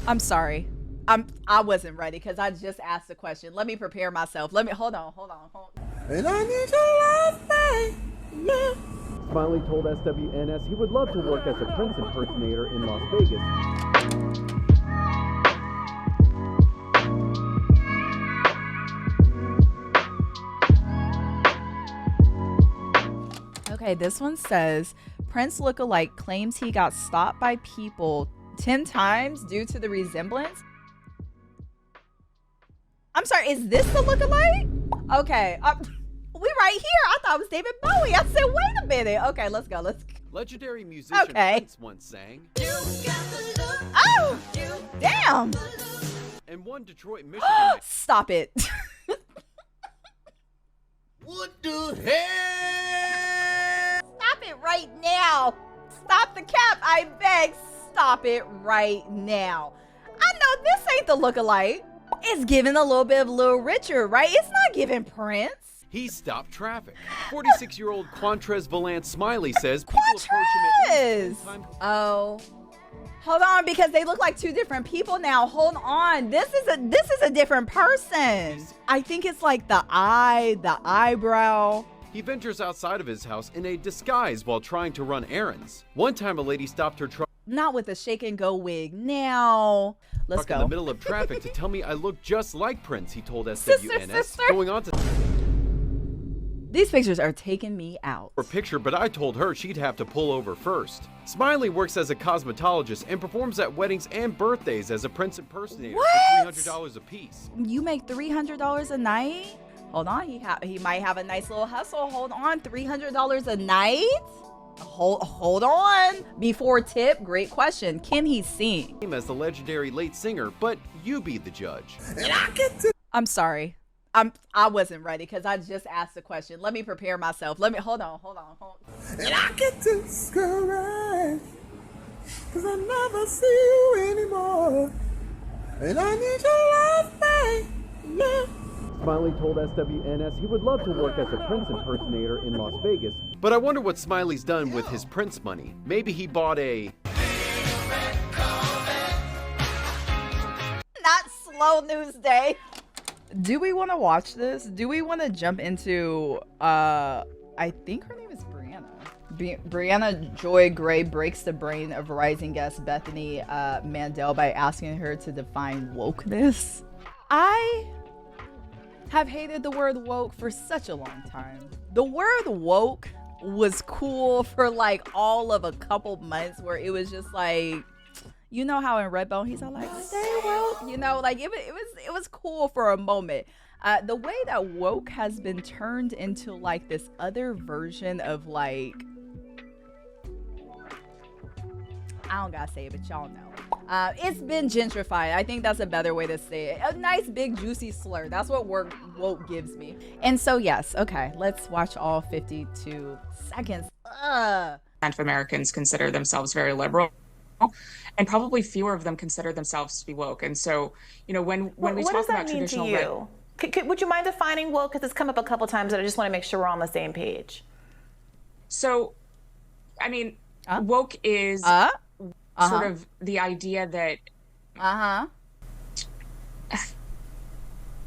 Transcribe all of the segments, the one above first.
I'm sorry. I wasn't ready because I just asked the question. Let me prepare myself. Hold on. And I need your love, babe. Yeah. Smiley told SWNS he would love to work as a Prince impersonator in Las Vegas. Okay, this one says, Prince Lookalike claims he got stopped by people 10 times due to the resemblance. I'm sorry, is this the Lookalike? Okay, we right here. I thought it was David Bowie. I said, wait a minute. Okay, let's go. Legendary musician Prince once sang. Oh, damn. And one Detroit, Michigan. Stop it. What the hell? Stop it right now. Stop the cap, I beg. Stop it right now. I know this ain't the Lookalike. It's giving a little bit of Little Richard, right? It's not giving Prince. He stopped traffic. 46-year-old Quantrez Valance Smiley says people approach him at least 10 times. Oh, hold on, because they look like two different people now. Hold on, this is a different person. I think it's like the eyebrow. He ventures outside of his house in a disguise while trying to run errands. One time, a lady stopped her truck. Not with a shake and go wig. Now, let's go. In the middle of traffic to tell me I look just like Prince, he told SWNS. Sister. Going on to these pictures are taking me out. For picture, but I told her she'd have to pull over first. Smiley works as a cosmetologist and performs at weddings and birthdays as a Prince impersonator for $300 a piece. You make $300 a night? Hold on, he might have a nice little hustle. Hold on, $300 a night? Hold on. Before tip, great question. Can he sing? As the legendary late singer, but you be the judge. And I get to. I'm sorry. I wasn't ready because I just asked the question. Let me prepare myself. Hold on. And I get to scratch, cause I never see you anymore. And I need your love, babe. Yeah. Smiley told SWNS he would love to work as a Prince impersonator in Las Vegas. But I wonder what Smiley's done with his Prince money. Maybe he bought a... Not slow news day. Do we want to watch this? Do we want to jump into, I think her name is Brianna. Brianna Joy Gray breaks the brain of rising guest Bethany Mandel by asking her to define wokeness. I have hated the word woke for such a long time. The word woke was cool for like all of a couple months where it was just like, you know how in Redbone he's all like, stay woke, you know, like it was cool for a moment. The way that woke has been turned into like this other version of like, I don't gotta say it, but y'all know. It's been gentrified. I think that's a better way to say it. A nice big juicy slur. That's what woke gives me. And so yes, okay, let's watch all 52 seconds. Of Americans consider themselves very liberal, and probably fewer of them consider themselves to be woke. And so, you know, when we talk about traditional, what does that mean to you? Would you mind defining woke? Because it's come up a couple times, and I just want to make sure we're on the same page. So, I mean, woke is sort of the idea that.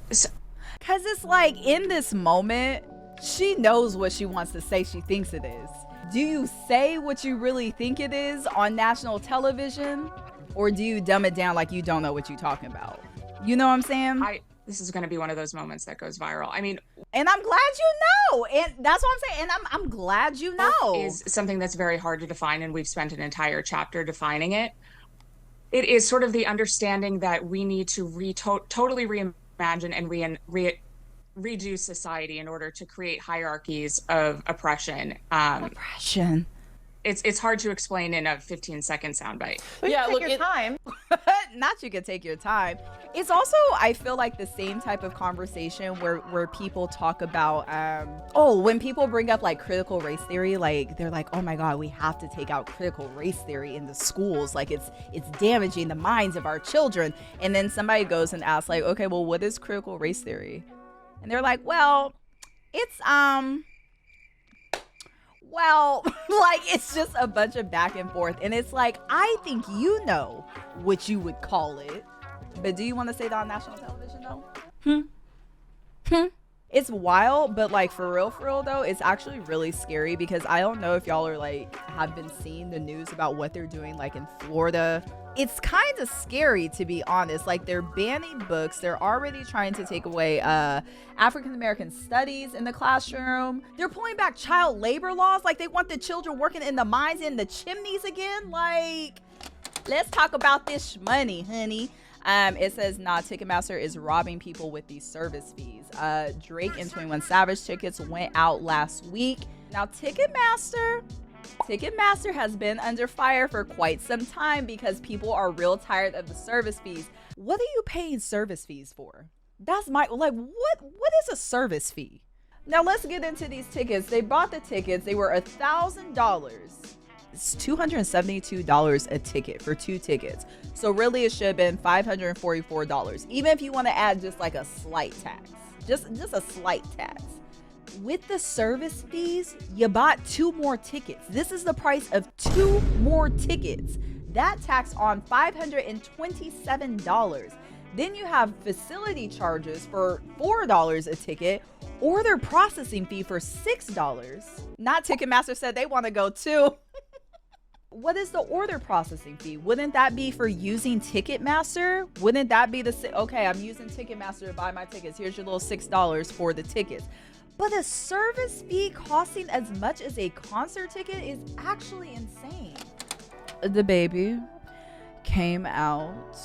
Because it's like in this moment, she knows what she wants to say. She thinks it is. Do you say what you really think it is on national television, or do you dumb it down like you don't know what you're talking about? You know what I'm saying? This is going to be one of those moments that goes viral. I mean, and I'm glad you know, and that's what I'm saying. And I'm glad you know. Is something that's very hard to define, and we've spent an entire chapter defining it. It is sort of the understanding that we need to totally reimagine and redo society in order to create hierarchies of oppression. Oppression. It's hard to explain in a 15-second soundbite. Yeah, take your time. Not you can take your time. It's also, I feel like, the same type of conversation where people talk about, when people bring up like critical race theory, like they're like, oh my God, we have to take out critical race theory in the schools. Like it's damaging the minds of our children. And then somebody goes and asks like, okay, well, what is critical race theory? And they're like, well, it's, Well, like, it's just a bunch of back and forth. And it's like, I think you know what you would call it. But do you want to say that on national television, though? It's wild, but like for real though, it's actually really scary because I don't know if y'all are like have been seeing the news about what they're doing like in Florida. It's kind of scary, to be honest. Like, they're banning books. They're already trying to take away African American studies in the classroom. They're pulling back child labor laws. Like, they want the children working in the mines and the chimneys again. Like, let's talk about this money, honey. It says, nah, Ticketmaster is robbing people with these service fees. Drake and 21 Savage tickets went out last week. Now, Ticketmaster has been under fire for quite some time because people are real tired of the service fees. What are you paying service fees for? That's my, like, what is a service fee? Now, let's get into these tickets. They bought the tickets. They were $1,000. It's $272 a ticket for 2 tickets. So really it should have been $544. Even if you want to add just like a slight tax, just a slight tax. With the service fees, you bought 2 more tickets. This is the price of 2 more tickets. That tax on $527. Then you have facility charges for $4 a ticket, or their processing fee for $6. Not Ticketmaster said they want to go too. What is the order processing fee? Wouldn't that be for using Ticketmaster? Wouldn't that be okay, I'm using Ticketmaster to buy my tickets. Here's your little $6 for the tickets. But a service fee costing as much as a concert ticket is actually insane. The baby came out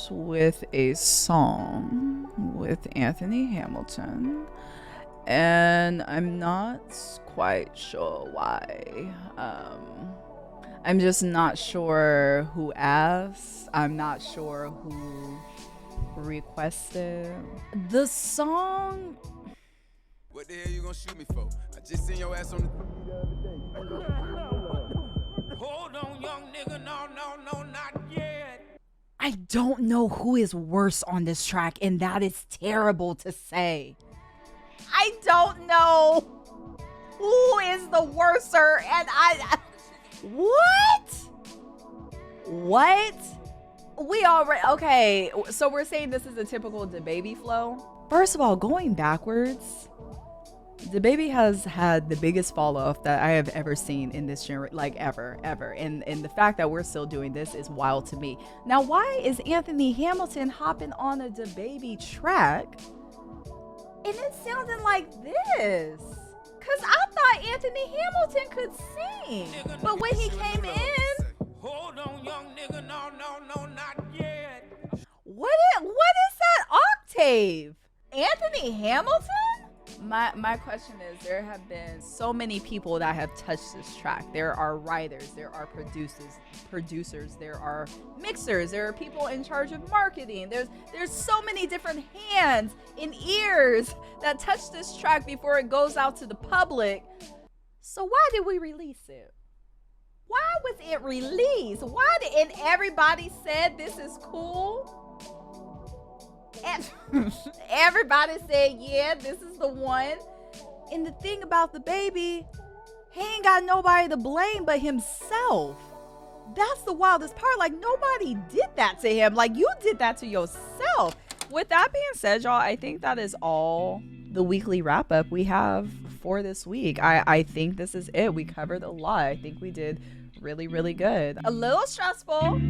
with a song with Anthony Hamilton, and I'm not quite sure why. I'm just not sure who asked. I'm not sure who requested. The song. What the hell you gonna shoot me for? I just seen your ass on the Hold on, young nigga, no, not yet. I don't know who is worse on this track, and that is terrible to say. I don't know who is the worser, and What? We already, okay, so we're saying this is a typical DaBaby flow. First of all, going backwards, DaBaby has had the biggest fall off that I have ever seen in this genre, like ever. And the fact that we're still doing this is wild to me. Now, why is Anthony Hamilton hopping on a DaBaby track and it sounding like this? Cause I thought Anthony Hamilton could sing, but when he came in, hold on, young nigga, no, not yet. What is that octave? Anthony Hamilton? My question is, there have been so many people that have touched this track. There are writers, there are producers, there are mixers, there are people in charge of marketing. There's so many different hands and ears that touch this track before it goes out to the public. So why did we release it? Why was it released? And everybody said this is cool? And everybody said, yeah, this is the one. And the thing about DaBaby, he ain't got nobody to blame but himself. That's the wildest part. Like, nobody did that to him. Like, you did that to yourself. With that being said, y'all, I think that is all the weekly wrap up we have for this week. I think this is it. We covered a lot. I think we did really, really good. A little stressful.